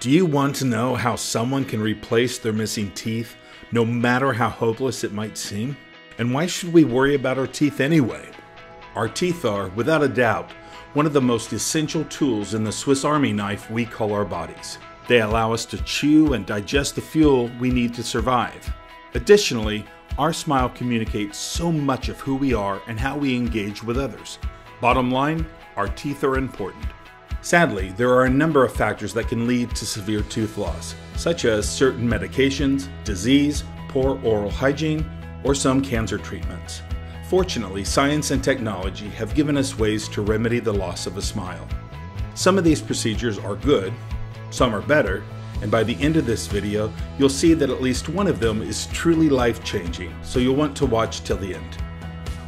Do you want to know how someone can replace their missing teeth, no matter how hopeless it might seem? And why should we worry about our teeth anyway? Our teeth are, without a doubt, one of the most essential tools in the Swiss Army knife we call our bodies. They allow us to chew and digest the fuel we need to survive. Additionally, our smile communicates so much of who we are and how we engage with others. Bottom line, our teeth are important. Sadly, there are a number of factors that can lead to severe tooth loss, such as certain medications, disease, poor oral hygiene, or some cancer treatments. Fortunately, science and technology have given us ways to remedy the loss of a smile. Some of these procedures are good, some are better, and by the end of this video, you'll see that at least one of them is truly life-changing, so you'll want to watch till the end.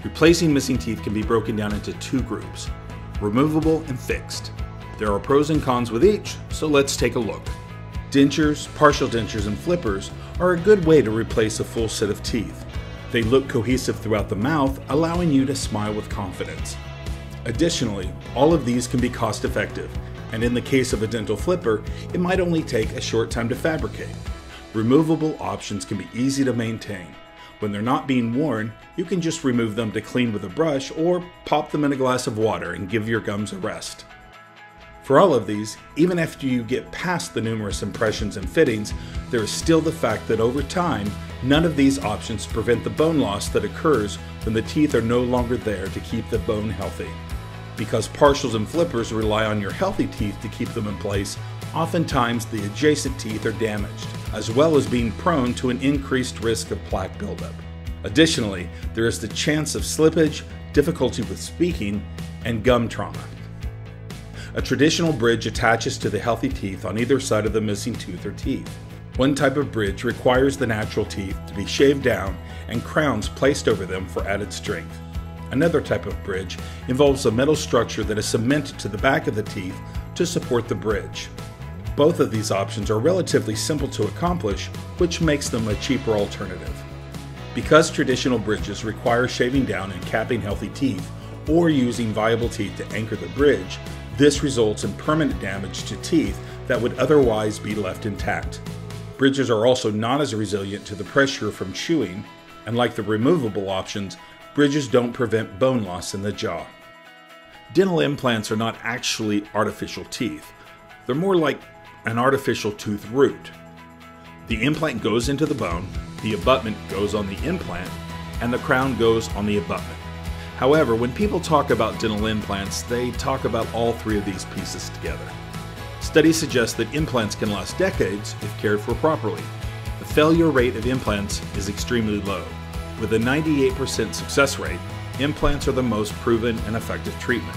Replacing missing teeth can be broken down into two groups, removable and fixed. There are pros and cons with each, so let's take a look. Dentures, partial dentures, and flippers are a good way to replace a full set of teeth. They look cohesive throughout the mouth, allowing you to smile with confidence. Additionally, all of these can be cost-effective, and in the case of a dental flipper, it might only take a short time to fabricate. Removable options can be easy to maintain. When they're not being worn, you can just remove them to clean with a brush or pop them in a glass of water and give your gums a rest. For all of these, even after you get past the numerous impressions and fittings, there is still the fact that over time, none of these options prevent the bone loss that occurs when the teeth are no longer there to keep the bone healthy. Because partials and flippers rely on your healthy teeth to keep them in place, oftentimes the adjacent teeth are damaged, as well as being prone to an increased risk of plaque buildup. Additionally, there is the chance of slippage, difficulty with speaking, and gum trauma. A traditional bridge attaches to the healthy teeth on either side of the missing tooth or teeth. One type of bridge requires the natural teeth to be shaved down and crowns placed over them for added strength. Another type of bridge involves a metal structure that is cemented to the back of the teeth to support the bridge. Both of these options are relatively simple to accomplish, which makes them a cheaper alternative. Because traditional bridges require shaving down and capping healthy teeth, or using viable teeth to anchor the bridge, this results in permanent damage to teeth that would otherwise be left intact. Bridges are also not as resilient to the pressure from chewing, and like the removable options, bridges don't prevent bone loss in the jaw. Dental implants are not actually artificial teeth. They're more like an artificial tooth root. The implant goes into the bone, the abutment goes on the implant, and the crown goes on the abutment. However, when people talk about dental implants, they talk about all three of these pieces together. Studies suggest that implants can last decades if cared for properly. The failure rate of implants is extremely low. With a 98% success rate, implants are the most proven and effective treatment.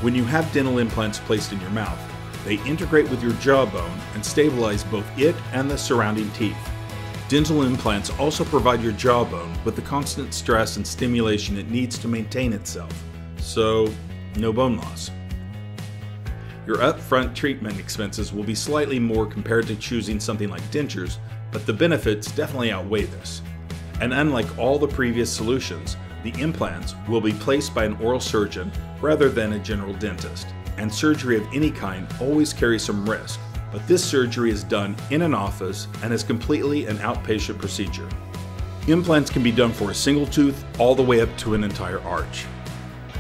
When you have dental implants placed in your mouth, they integrate with your jawbone and stabilize both it and the surrounding teeth. Dental implants also provide your jawbone with the constant stress and stimulation it needs to maintain itself, so no bone loss. Your upfront treatment expenses will be slightly more compared to choosing something like dentures, but the benefits definitely outweigh this. And unlike all the previous solutions, the implants will be placed by an oral surgeon rather than a general dentist, and surgery of any kind always carries some risk. But this surgery is done in an office and is completely an outpatient procedure. Implants can be done for a single tooth all the way up to an entire arch.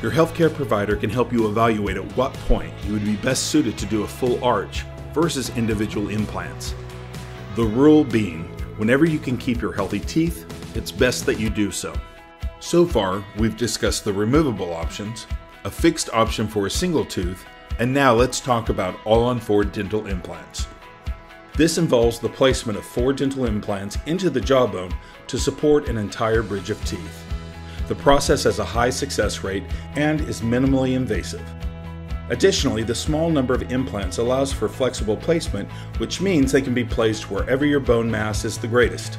Your healthcare provider can help you evaluate at what point you would be best suited to do a full arch versus individual implants. The rule being, whenever you can keep your healthy teeth, it's best that you do so. So far, we've discussed the removable options, a fixed option for a single tooth, and now let's talk about all-on-4 dental implants. This involves the placement of 4 dental implants into the jawbone to support an entire bridge of teeth. The process has a high success rate and is minimally invasive. Additionally, the small number of implants allows for flexible placement, which means they can be placed wherever your bone mass is the greatest.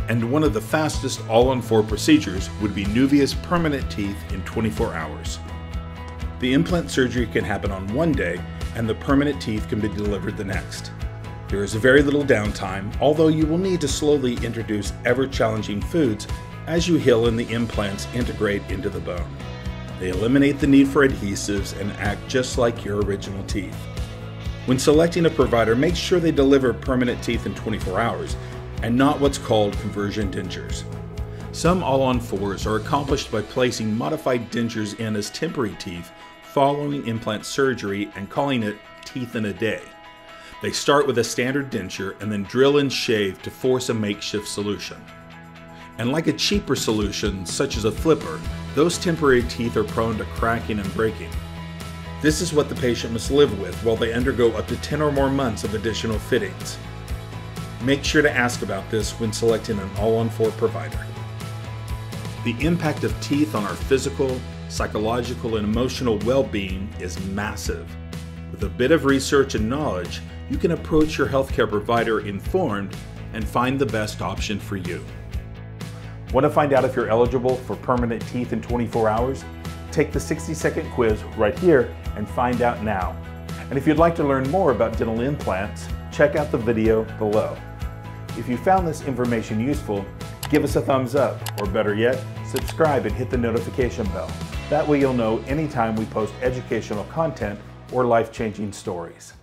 And one of the fastest all-on-4 procedures would be Nuvia's permanent teeth in 24 hours. The implant surgery can happen on one day, and the permanent teeth can be delivered the next. There is very little downtime, although you will need to slowly introduce ever-challenging foods as you heal and the implants integrate into the bone. They eliminate the need for adhesives and act just like your original teeth. When selecting a provider, make sure they deliver permanent teeth in 24 hours and not what's called conversion dentures. Some all-on-4s are accomplished by placing modified dentures in as temporary teeth following implant surgery and calling it teeth in a day. They start with a standard denture and then drill and shave to force a makeshift solution. And like a cheaper solution, such as a flipper, those temporary teeth are prone to cracking and breaking. This is what the patient must live with while they undergo up to 10 or more months of additional fittings. Make sure to ask about this when selecting an all-on-4 provider. The impact of teeth on our physical, psychological, and emotional well-being is massive. With a bit of research and knowledge, you can approach your healthcare provider informed and find the best option for you. Want to find out if you're eligible for permanent teeth in 24 hours? Take the 60-second quiz right here and find out now. And if you'd like to learn more about dental implants, check out the video below. If you found this information useful, give us a thumbs up, or better yet, subscribe and hit the notification bell. That way you'll know anytime we post educational content or life-changing stories.